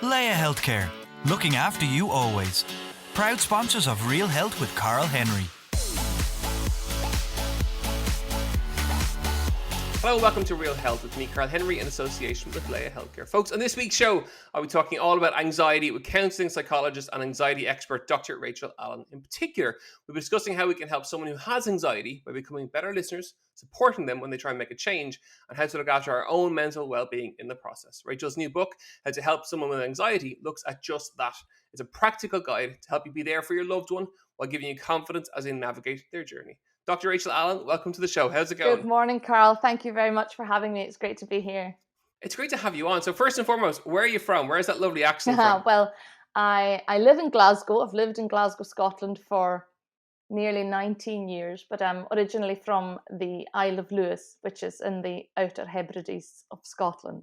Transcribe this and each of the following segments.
Leia Healthcare, looking after you always. Proud sponsors of Real Health with Carl Henry. Hello, welcome to Real Health with me, Carl Henry, in association with Leia Healthcare. Folks, on this week's show, I'll be talking all about anxiety with counselling psychologist and anxiety expert Dr. Rachel Allan. In particular, we'll be discussing how we can help someone who has anxiety by becoming better listeners, supporting them when they try and make a change, and how to look after our own mental well-being in the process. Rachel's new book, How to Help Someone with Anxiety, looks at just that. It's a practical guide to help you be there for your loved one while giving you confidence as they navigate their journey. Dr. Rachel Allan, welcome to the show. How's it going? Good morning, Carl. Thank you very much for having me. It's great to be here. It's great to have you on. So first and foremost, where are you from? Where's that lovely accent from? Well, I live in Glasgow. I've lived in Glasgow, Scotland for nearly 19 years, but I'm originally from the Isle of Lewis, which is in the Outer Hebrides of Scotland.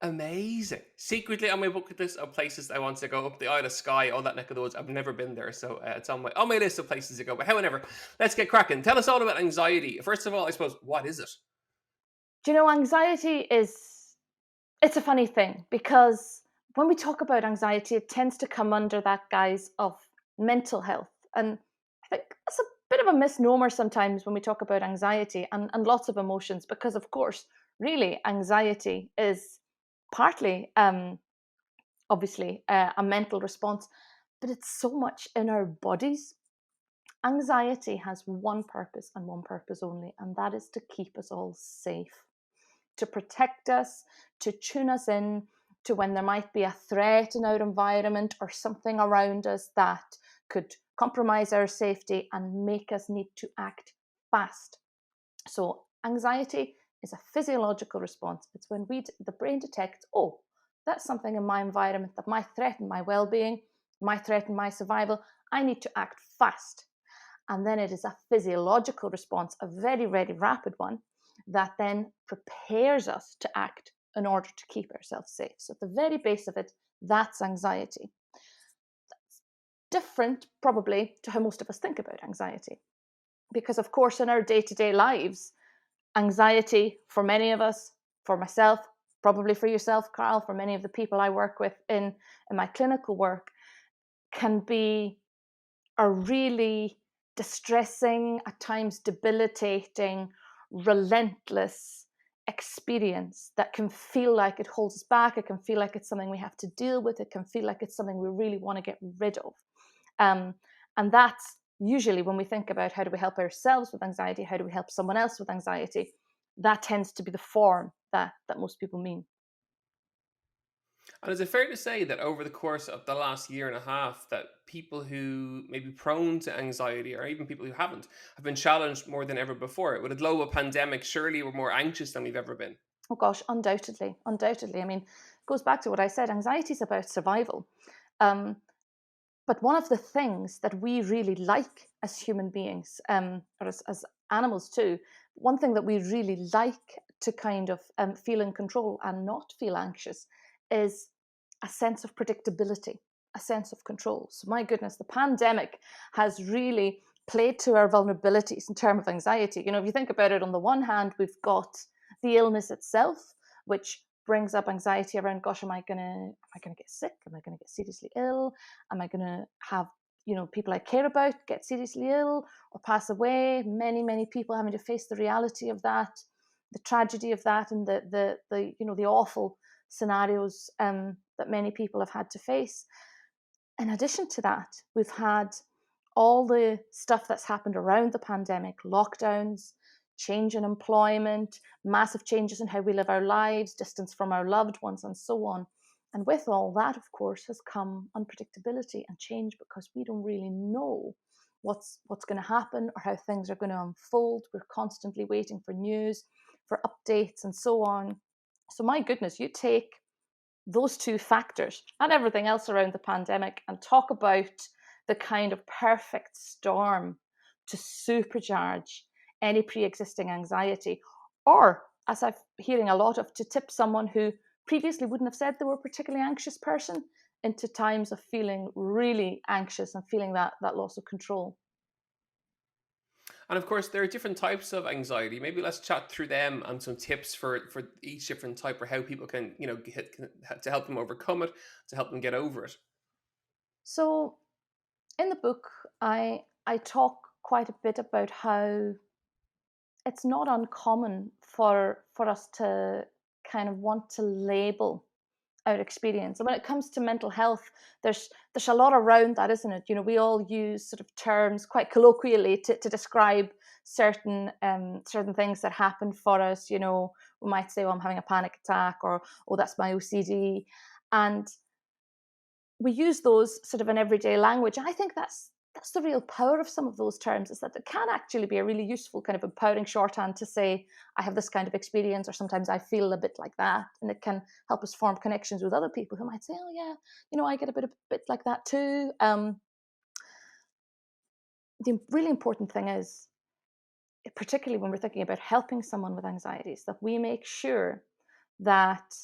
Amazing. Secretly on my bucket list of places I want to go, up the Isle of Skye, all that neck of the woods. I've never been there, so it's on my list of places to go. But however, let's get cracking. Tell us all about anxiety. First of all, I suppose, what is it? Do you know, anxiety it's a funny thing, because when we talk about anxiety, it tends to come under that guise of mental health. And I think that's a bit of a misnomer sometimes when we talk about anxiety and lots of emotions, because of course, really, anxiety is partly, obviously, a mental response, but it's so much in our bodies. Anxiety has one purpose and one purpose only, and that is to keep us all safe, to protect us, to tune us in to when there might be a threat in our environment or something around us that could compromise our safety and make us need to act fast. So anxiety is a physiological response. It's when the brain detects, oh, that's something in my environment that might threaten my well-being, might threaten my survival. I need to act fast. And then it is a physiological response, a very, very rapid one, that then prepares us to act in order to keep ourselves safe. So at the very base of it, that's anxiety. That's different, probably, to how most of us think about anxiety. Because, of course, in our day-to-day lives, anxiety, for many of us, for myself, probably for yourself, Carl, for many of the people I work with in my clinical work, can be a really distressing, at times debilitating, relentless experience that can feel like it holds us back. It can feel like it's something we have to deal with. It can feel like it's something we really want to get rid of. And that's usually when we think about how do we help ourselves with anxiety, how do we help someone else with anxiety, that tends to be the form that most people mean. And is it fair to say that over the course of the last year and a half that people who may be prone to anxiety, or even people who haven't, have been challenged more than ever before? With a global pandemic, surely we're more anxious than we've ever been. Oh gosh, undoubtedly. I mean, it goes back to what I said, anxiety is about survival. But one of the things that we really like as human beings, or as animals too, one thing that we really like to kind of feel in control and not feel anxious is a sense of predictability, a sense of control. So my goodness, the pandemic has really played to our vulnerabilities in terms of anxiety. You know, if you think about it, on the one hand, we've got the illness itself, which brings up anxiety around, gosh, am I gonna get sick? Am I gonna get seriously ill? Am I gonna have, people I care about get seriously ill or pass away? Many people having to face the reality of that, the tragedy of that, and the awful scenarios that many people have had to face. In addition to that, we've had all the stuff that's happened around the pandemic, lockdowns, change in employment, massive changes in how we live our lives, distance from our loved ones, and so on. And with all that, of course, has come unpredictability and change, because we don't really know what's going to happen or how things are going to unfold. We're constantly waiting for news, for updates, and so on. So my goodness, you take those two factors and everything else around the pandemic and talk about the kind of perfect storm to supercharge any pre-existing anxiety, or, as I'm hearing a lot of, to tip someone who previously wouldn't have said they were a particularly anxious person into times of feeling really anxious and feeling that loss of control. And of course, there are different types of anxiety. Maybe let's chat through them and some tips for each different type, or how people can, to help them overcome it, to help them get over it. So in the book, I talk quite a bit about how it's not uncommon for us to kind of want to label our experience. And when it comes to mental health, there's a lot around that, isn't it? You know, we all use sort of terms quite colloquially to describe certain things that happen for us. You know, we might say, "Oh, I'm having a panic attack," or "Oh, that's my OCD," and we use those sort of in everyday language. And I think that's the real power of some of those terms, is that it can actually be a really useful kind of empowering shorthand to say, I have this kind of experience, or sometimes I feel a bit like that. And it can help us form connections with other people who might say, oh yeah, you know, I get a bit like that too. The really important thing is, particularly when we're thinking about helping someone with anxieties, that we make sure that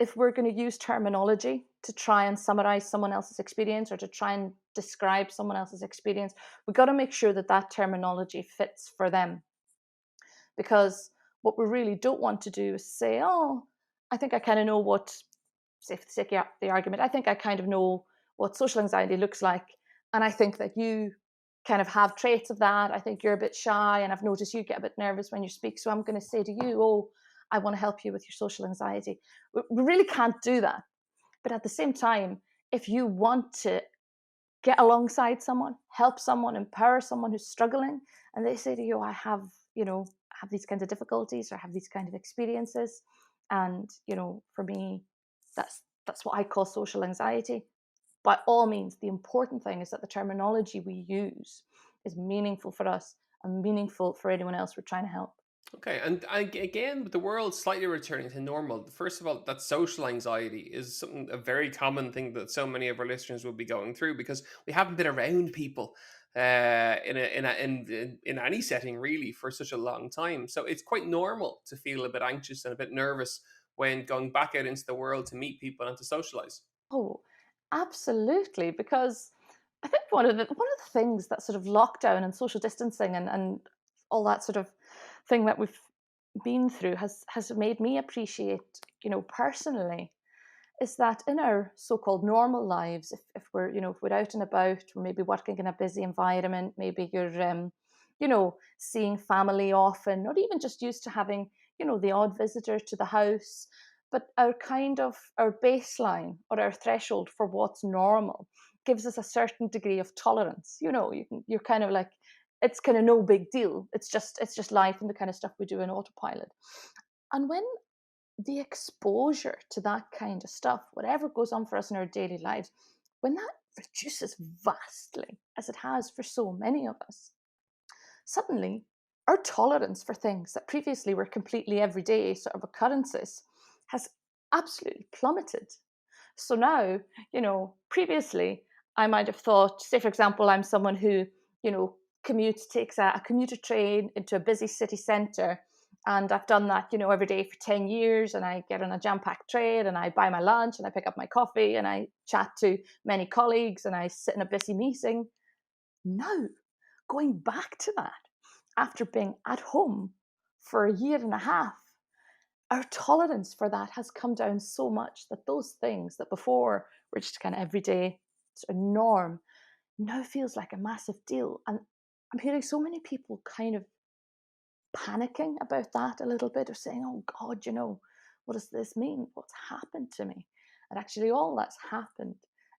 if we're going to use terminology to try and summarize someone else's experience, or to try and describe someone else's experience, we've got to make sure that that terminology fits for them. Because what we really don't want to do is say, oh, I think I kind of know what, say for the sake of the argument, I think I kind of know what social anxiety looks like. And I think that you kind of have traits of that. I think you're a bit shy, and I've noticed you get a bit nervous when you speak. So I'm going to say to you, oh, I want to help you with your social anxiety. We really can't do that. But at the same time, if you want to get alongside someone, help someone, empower someone who's struggling, and they say to you, I have, have these kinds of difficulties, or have these kind of experiences. And, for me, that's what I call social anxiety. By all means, the important thing is that the terminology we use is meaningful for us and meaningful for anyone else we're trying to help. Okay, and again, with the world slightly returning to normal, first of all, that social anxiety is something, a very common thing that so many of our listeners will be going through, because we haven't been around people in any setting really for such a long time. So it's quite normal to feel a bit anxious and a bit nervous when going back out into the world to meet people and to socialize. Oh, absolutely. Because I think one of the things that sort of lockdown and social distancing and all that sort of thing that we've been through has made me appreciate, personally, is that in our so-called normal lives, if we're, if we're out and about, we're maybe working in a busy environment, maybe you're seeing family often, or even just used to having, the odd visitor to the house. But our baseline, or our threshold for what's normal, gives us a certain degree of tolerance. You're kind of like, it's kind of no big deal. It's just life and the kind of stuff we do in autopilot. And when the exposure to that kind of stuff, whatever goes on for us in our daily lives, when that reduces vastly, as it has for so many of us, suddenly our tolerance for things that previously were completely everyday sort of occurrences has absolutely plummeted. So now, previously I might have thought, say, for example, I'm someone who, takes a commuter train into a busy city centre. And I've done that, every day for 10 years. And I get on a jam packed train, and I buy my lunch, and I pick up my coffee, and I chat to many colleagues, and I sit in a busy meeting. Now, going back to that, after being at home for a year and a half, our tolerance for that has come down so much that those things that before were just kind of everyday sort of norm now feels like a massive deal. And I'm hearing so many people kind of panicking about that a little bit, or saying, oh God, what does this mean? What's happened to me? And actually, all that's happened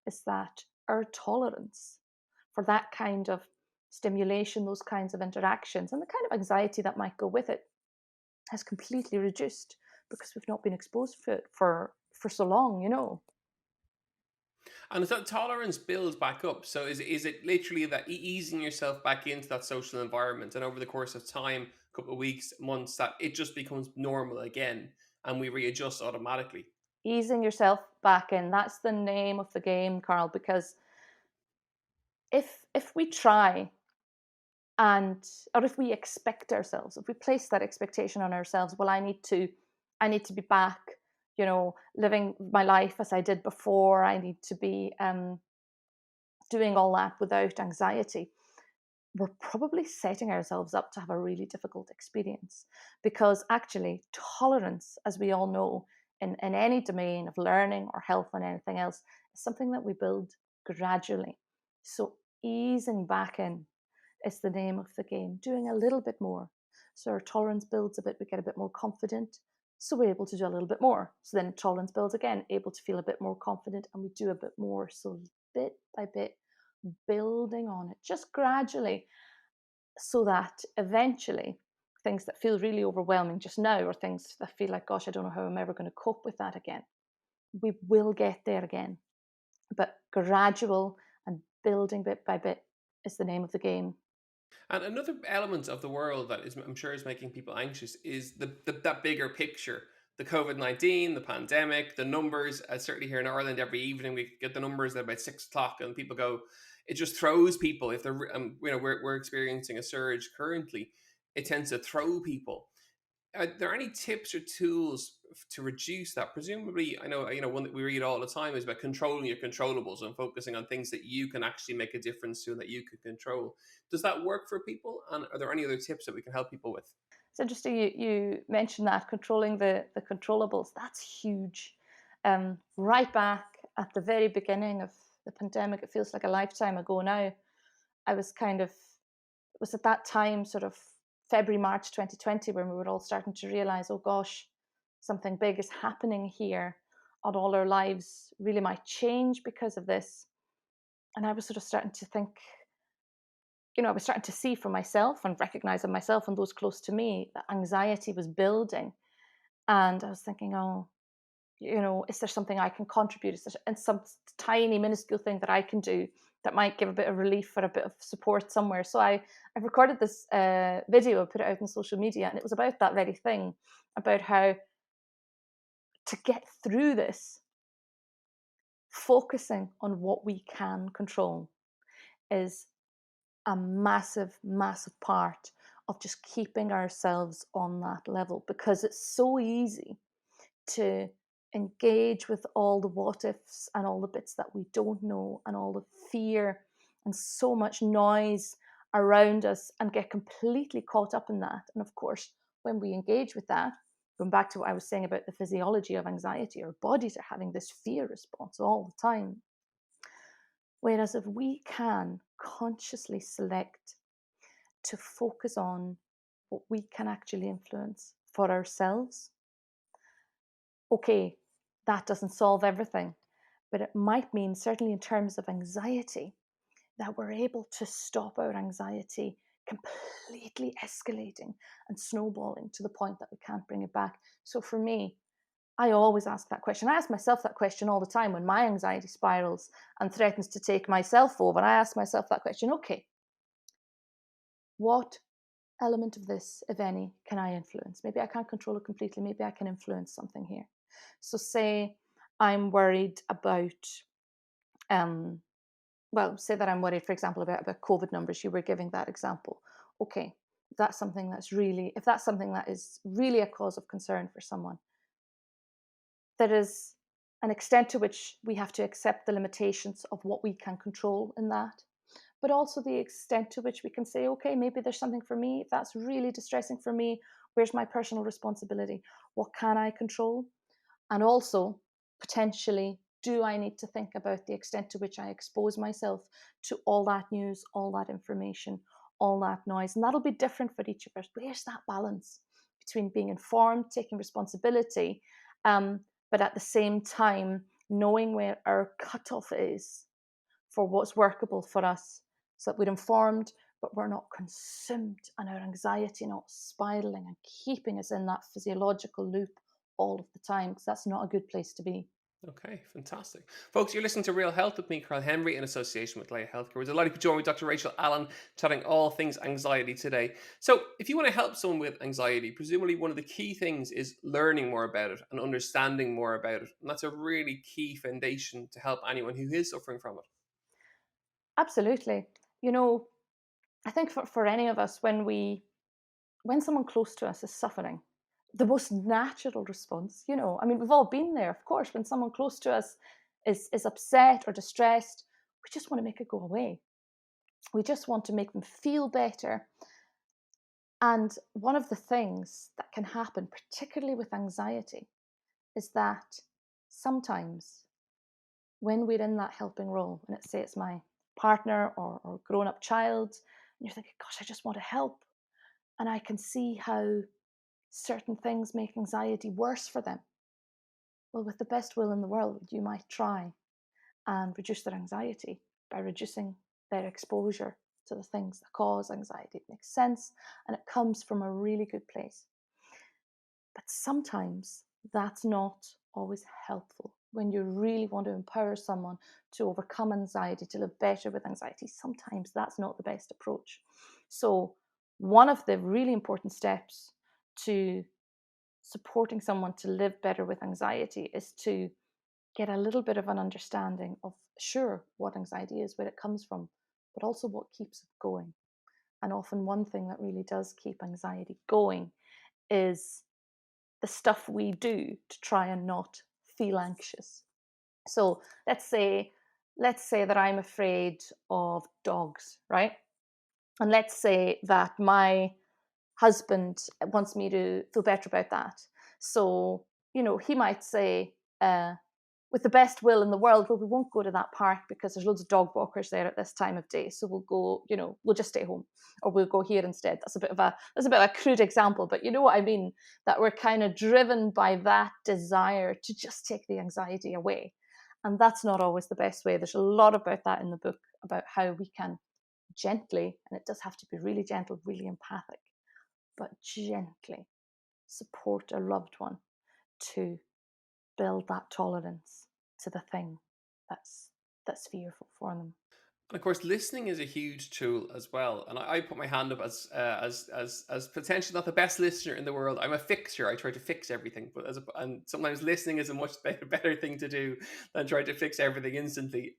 is that our tolerance for that kind of stimulation, those kinds of interactions, and the kind of anxiety that might go with it, has completely reduced, because we've not been exposed to it for so long. And as that tolerance builds back up, so is it literally that easing yourself back into that social environment, and over the course of time, a couple of weeks, months, that it just becomes normal again, and we readjust automatically? Easing yourself back in, that's the name of the game, Carl. Because if we try, and or if we expect ourselves, if we place that expectation on ourselves, well, I need to be back, living my life as I did before. I need to be doing all that without anxiety. we're probably setting ourselves up to have a really difficult experience, because actually tolerance, as we all know, in any domain of learning or health and anything else, is something that we build gradually. So easing back in is the name of the game, doing a little bit more. So our tolerance builds a bit, we get a bit more confident, so we're able to do a little bit more. So then tolerance builds again, able to feel a bit more confident, and we do a bit more. So bit by bit, building on it just gradually, so that eventually things that feel really overwhelming just now, or things that feel like, gosh, I don't know how I'm ever going to cope with that again, we will get there again. But gradual and building bit by bit is the name of the game. And another element of the world that is, I'm sure, is making people anxious is that bigger picture. The COVID-19, the pandemic, the numbers. Certainly here in Ireland, every evening we get the numbers at about 6 o'clock, and people go. It just throws people. If they're, we're experiencing a surge currently, it tends to throw people. Are there any tips or tools to reduce that? Presumably, I know one that we read all the time is about controlling your controllables and focusing on things that you can actually make a difference to and that you can control. Does that work for people? And are there any other tips that we can help people with? It's interesting you mentioned that, controlling the controllables. That's huge. Right back at the very beginning of the pandemic, it feels like a lifetime ago now. I was kind of, it was at that time, sort of February, March 2020, when we were all starting to realize, oh gosh, something big is happening here, and all our lives really might change because of this. And I was sort of starting to think, I was starting to see for myself and recognize in myself and those close to me that anxiety was building. And I was thinking, oh, is there something I can contribute? Is there and some tiny, minuscule thing that I can do that might give a bit of relief or a bit of support somewhere? So I recorded this video, put it out on social media, and it was about that very thing, about how to get through this, focusing on what we can control is a massive, massive part of just keeping ourselves on that level, because it's so easy to engage with all the what ifs and all the bits that we don't know and all the fear and so much noise around us and get completely caught up in that. And of course, when we engage with that, going back to what I was saying about the physiology of anxiety, our bodies are having this fear response all the time. Whereas if we can consciously select to focus on what we can actually influence for ourselves, okay, that doesn't solve everything, but it might mean, certainly in terms of anxiety, that we're able to stop our anxiety completely escalating and snowballing to the point that we can't bring it back. So for me, I always ask that question. I ask myself that question all the time when my anxiety spirals and threatens to take myself over. I ask myself that question, okay, what element of this, if any, can I influence? Maybe I can't control it completely. Maybe I can influence something here. So say I'm worried about, say that I'm worried, for example, about COVID numbers. You were giving that example. Okay, if that's something that is really a cause of concern for someone, there is an extent to which we have to accept the limitations of what we can control in that, but also the extent to which we can say, okay, maybe there's something for me. If that's really distressing for me, where's my personal responsibility? What can I control? And also, potentially, do I need to think about the extent to which I expose myself to all that news, all that information, all that noise? And that'll be different for each of us. Where's that balance between being informed, taking responsibility, but at the same time, knowing where our cutoff is for what's workable for us, so that we're informed, but we're not consumed, and our anxiety not spiraling and keeping us in that physiological loop all of the time, because that's not a good place to be. Okay, fantastic. Folks, you're listening to Real Health with me, Carl Henry, in association with Leia Healthcare. We're delighted to join with Dr. Rachel Allan, chatting all things anxiety today. So, if you want to help someone with anxiety, presumably one of the key things is learning more about it and understanding more about it. And that's a really key foundation to help anyone who is suffering from it. Absolutely. You know, I think for any of us, when someone close to us is suffering, the most natural response, I mean, we've all been there, of course, when someone close to us is upset or distressed, we just want to make it go away. We just want to make them feel better. And one of the things that can happen, particularly with anxiety, is that sometimes when we're in that helping role, and let's say it's my partner or grown-up child, and you're thinking, gosh, I just want to help. And I can see how certain things make anxiety worse for them. Well, with the best will in the world, you might try and reduce their anxiety by reducing their exposure to the things that cause anxiety. It makes sense, and it comes from a really good place. But sometimes that's not always helpful. When you really want to empower someone to overcome anxiety, to live better with anxiety, sometimes that's not the best approach. So, one of the really important steps to supporting someone to live better with anxiety is to get a little bit of an understanding of, sure, what anxiety is, where it comes from, but also what keeps it going. And often, one thing that really does keep anxiety going is the stuff we do to try and not feel anxious. So let's say that I'm afraid of dogs, right? And let's say that my husband wants me to feel better about that. So, he might say, with the best will in the world, well, we won't go to that park because there's loads of dog walkers there at this time of day. So we'll go, we'll just stay home, or we'll go here instead. That's a bit of a crude example, but you know what I mean? That we're kind of driven by that desire to just take the anxiety away. And that's not always the best way. There's a lot about that in the book, about how we can gently, and it does have to be really gentle, really empathic, but gently support a loved one to build that tolerance to the thing that's fearful for them. And of course, listening is a huge tool as well. And I put my hand up as potentially not the best listener in the world. I'm a fixer. I try to fix everything, but and sometimes listening is a much better thing to do than trying to fix everything instantly.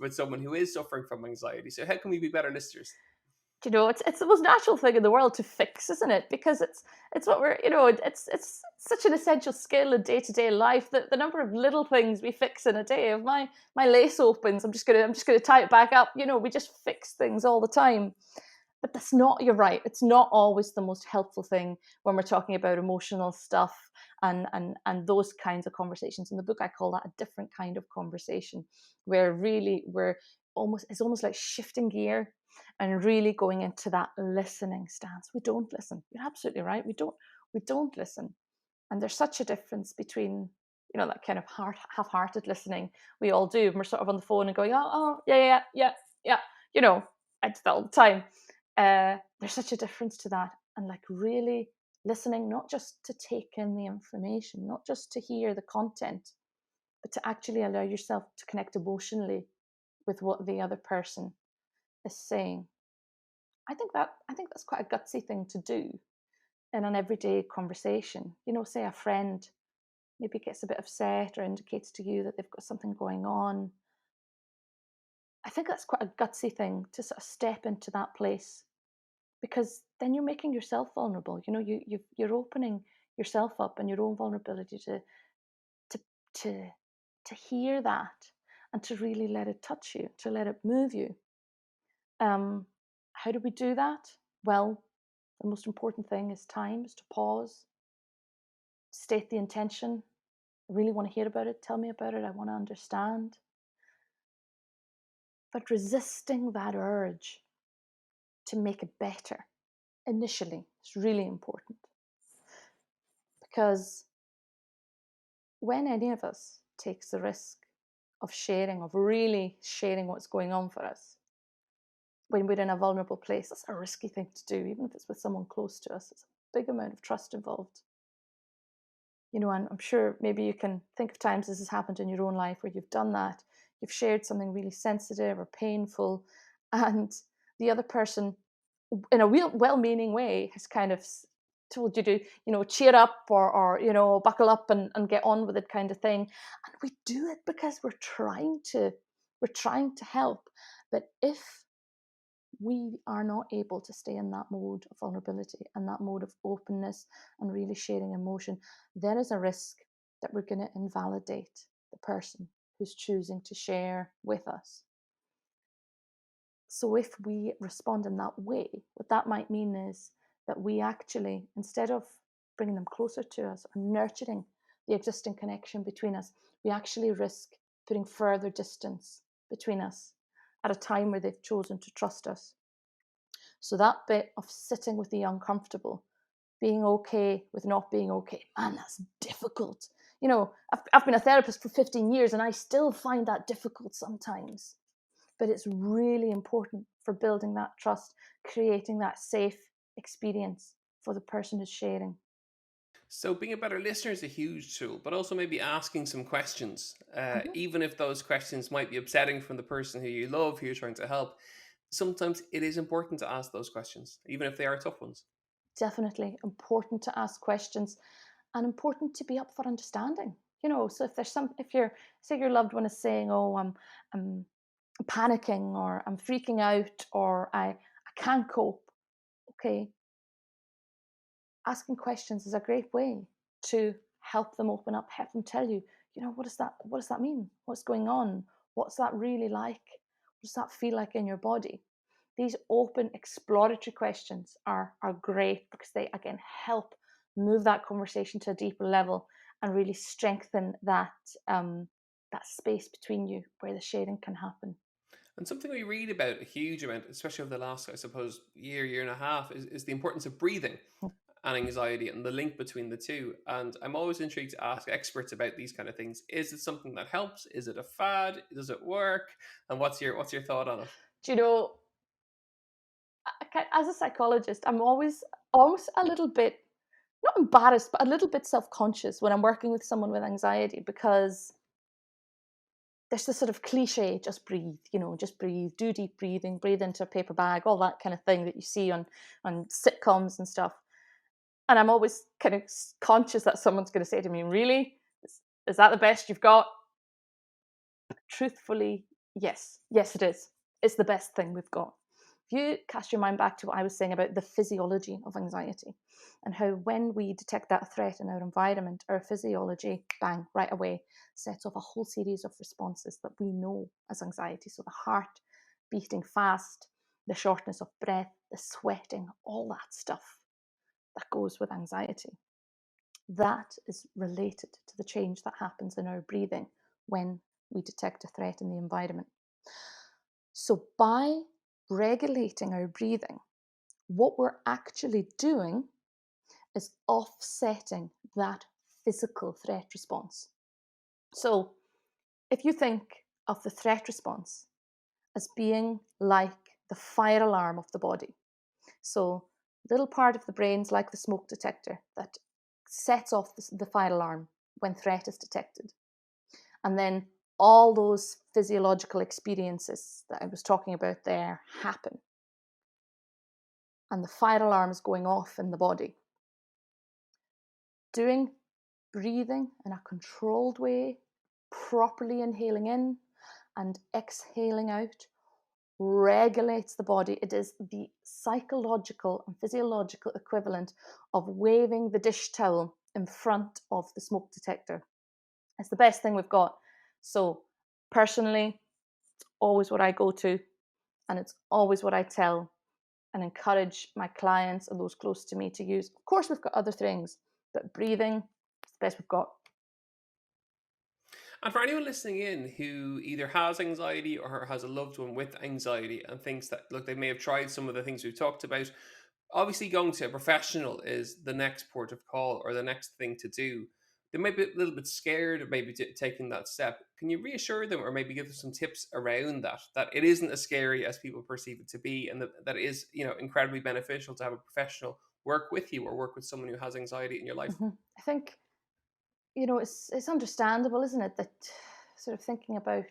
With someone who is suffering from anxiety. So how can we be better listeners? It's the most natural thing in the world to fix, isn't it? Because it's what we're, it's such an essential skill in day-to-day life, that the number of little things we fix in a day. If my lace opens, I'm just gonna tie it back up. We just fix things all the time. But that's not, you're right, it's not always the most helpful thing when we're talking about emotional stuff and those kinds of conversations. In the book, I call that a different kind of conversation, where really it's almost like shifting gear and really going into that listening stance. We don't listen. You're absolutely right. We don't listen. And there's such a difference between, that kind of half-hearted listening we all do when we're sort of on the phone and going, oh, yeah. I do that all the time. There's such a difference to that. And like really listening, not just to take in the information, not just to hear the content, but to actually allow yourself to connect emotionally with what the other person is saying. I think that's quite a gutsy thing to do in an everyday conversation. Say a friend maybe gets a bit upset or indicates to you that they've got something going on. I think that's quite a gutsy thing to sort of step into that place, because then you're making yourself vulnerable. You're opening yourself up and your own vulnerability to to to hear that and to really let it touch you, to let it move you. How do we do that? Well, the most important thing is time, is to pause, state the intention. I really want to hear about it. Tell me about it. I want to understand. But resisting that urge to make it better initially is really important, because when any of us takes the risk of really sharing what's going on for us, when we're in a vulnerable place, that's a risky thing to do, even if it's with someone close to us. It's a big amount of trust involved. And I'm sure maybe you can think of times this has happened in your own life where you've done that. You've shared something really sensitive or painful, and the other person, in a real well-meaning way, has kind of told you to, cheer up or buckle up and get on with it, kind of thing. And we do it because we're trying to help. But if we are not able to stay in that mode of vulnerability and that mode of openness and really sharing emotion, there is a risk that we're going to invalidate the person who's choosing to share with us. So if we respond in that way, what that might mean is that we actually, instead of bringing them closer to us or nurturing the existing connection between us, we actually risk putting further distance between us at a time where they've chosen to trust us. So that bit of sitting with the uncomfortable, being okay with not being okay, man, that's difficult. I've been a therapist for 15 years and I still find that difficult sometimes. But it's really important for building that trust, creating that safe experience for the person who's sharing. So being a better listener is a huge tool, but also maybe asking some questions, Mhm. even if those questions might be upsetting from the person who you love, who you're trying to help. Sometimes it is important to ask those questions, even if they are tough ones. Definitely important to ask questions and important to be up for understanding. So if you're, say your loved one is saying, oh, I'm panicking or I'm freaking out or I can't cope. Okay, asking questions is a great way to help them open up, help them tell you, what does that mean? What's going on? What's that really like? What does that feel like in your body? These open exploratory questions are great because they again help move that conversation to a deeper level and really strengthen that space between you where the sharing can happen. And something we read about a huge amount, especially over the last, I suppose, year and a half, is the importance of breathing and anxiety and the link between the two. And I'm always intrigued to ask experts about these kind of things. Is it something that helps? Is it a fad? Does it work? And what's your thought on it? Do you know, as a psychologist, I'm always almost a little bit not embarrassed, but a little bit self conscious when I'm working with someone with anxiety because there's this sort of cliche, just breathe, just breathe, do deep breathing, breathe into a paper bag, all that kind of thing that you see on sitcoms and stuff. And I'm always kind of conscious that someone's going to say to me, really? Is that the best you've got? Truthfully, yes. Yes, it is. It's the best thing we've got. If you cast your mind back to what I was saying about the physiology of anxiety and how when we detect that threat in our environment, our physiology, bang, right away, sets off a whole series of responses that we know as anxiety. So the heart beating fast, the shortness of breath, the sweating, all that stuff that goes with anxiety. That is related to the change that happens in our breathing when we detect a threat in the environment. So, by regulating our breathing, what we're actually doing is offsetting that physical threat response. So, if you think of the threat response as being like the fire alarm of the body, so little part of the brain's like the smoke detector that sets off the fire alarm when threat is detected. And then all those physiological experiences that I was talking about there happen. And the fire alarm is going off in the body. Doing breathing in a controlled way, properly inhaling in and exhaling out, regulates the body. It is the psychological and physiological equivalent of waving the dish towel in front of the smoke detector. It's the best thing we've got. So, personally, it's always what I go to, and it's always what I tell and encourage my clients and those close to me to use. Of course, we've got other things, but breathing is the best we've got. And for anyone listening in who either has anxiety or has a loved one with anxiety and thinks that, look, they may have tried some of the things we've talked about, obviously going to a professional is the next port of call or the next thing to do. They might be a little bit scared of maybe taking that step. Can you reassure them or maybe give them some tips around that it isn't as scary as people perceive it to be, and that it is, incredibly beneficial to have a professional work with you or work with someone who has anxiety in your life? I think it's understandable, isn't it, that sort of thinking about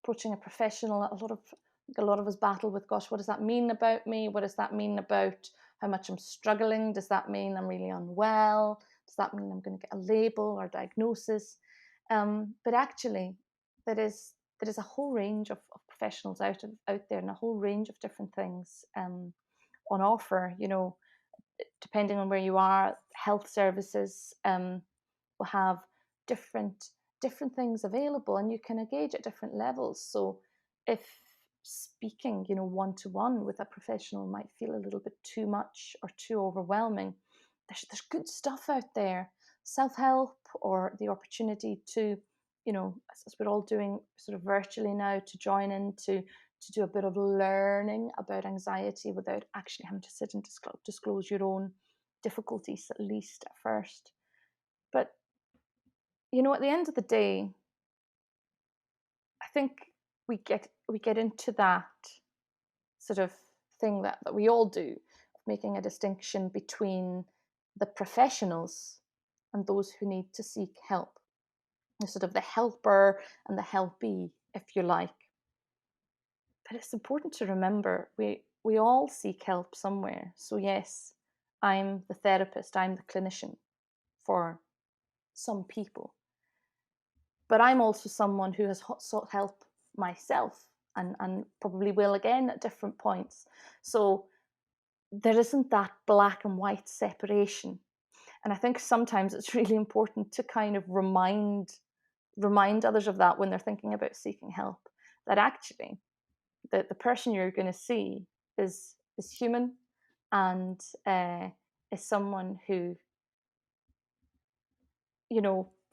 approaching a professional, a lot of us battle with, gosh, what does that mean about me? What does that mean about how much I'm struggling? Does that mean I'm really unwell? Does that mean I'm going to get a label or diagnosis? But actually, there is a whole range of professionals out there and a whole range of different things on offer. Depending on where you are, health services will have different different things available, and you can engage at different levels. So if speaking, one-to-one with a professional might feel a little bit too much or too overwhelming. There's good stuff out there, self-help, or the opportunity to, as we're all doing sort of virtually now, to join in to do a bit of learning about anxiety without actually having to sit and disclose your own difficulties, at least at first. But at the end of the day, I think we get into that sort of thing that we all do, of making a distinction between the professionals and those who need to seek help. The sort of the helper and the helpee, if you like. But it's important to remember we all seek help somewhere. So yes, I'm the therapist, I'm the clinician for some people. But I'm also someone who has sought help myself and probably will again at different points. So there isn't that black and white separation. And I think sometimes it's really important to kind of remind others of that when they're thinking about seeking help, that actually the person you're going to see is human and is someone who,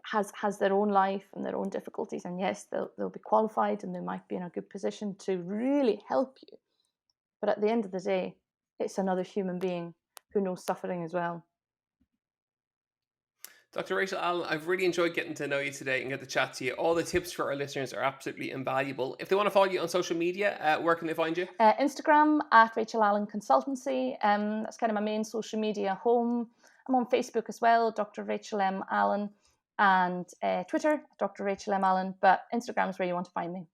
has their own life and their own difficulties. And yes, they'll be qualified and they might be in a good position to really help you. But at the end of the day, it's another human being who knows suffering as well. Dr. Rachel Allan, I've really enjoyed getting to know you today and get to chat to you. All the tips for our listeners are absolutely invaluable. If they want to follow you on social media, where can they find you? Instagram at Rachel Allan Consultancy. That's kind of my main social media home. I'm on Facebook as well, Dr. Rachel M. Allan, and Twitter, Dr. Rachel M. Allan, but Instagram is where you want to find me.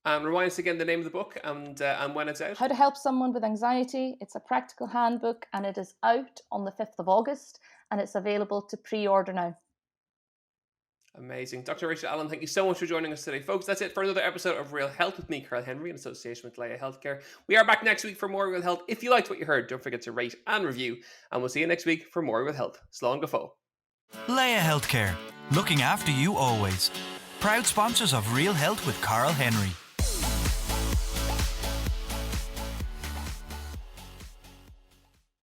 Remind us again the name of the book and when it's out. How to Help Someone with Anxiety. It's a practical handbook and it is out on the 5th of August and it's available to pre-order now. Amazing. Dr. Rachel Allan, thank you so much for joining us today. Folks, that's it for another episode of Real Health with me, Carl Henry, in association with Leia Healthcare. We are back next week for more Real Health. If you liked what you heard, don't forget to rate and review. And we'll see you next week for more Real Health. Slán go fóill. Leia Healthcare, looking after you always. Proud sponsors of Real Health with Carl Henry.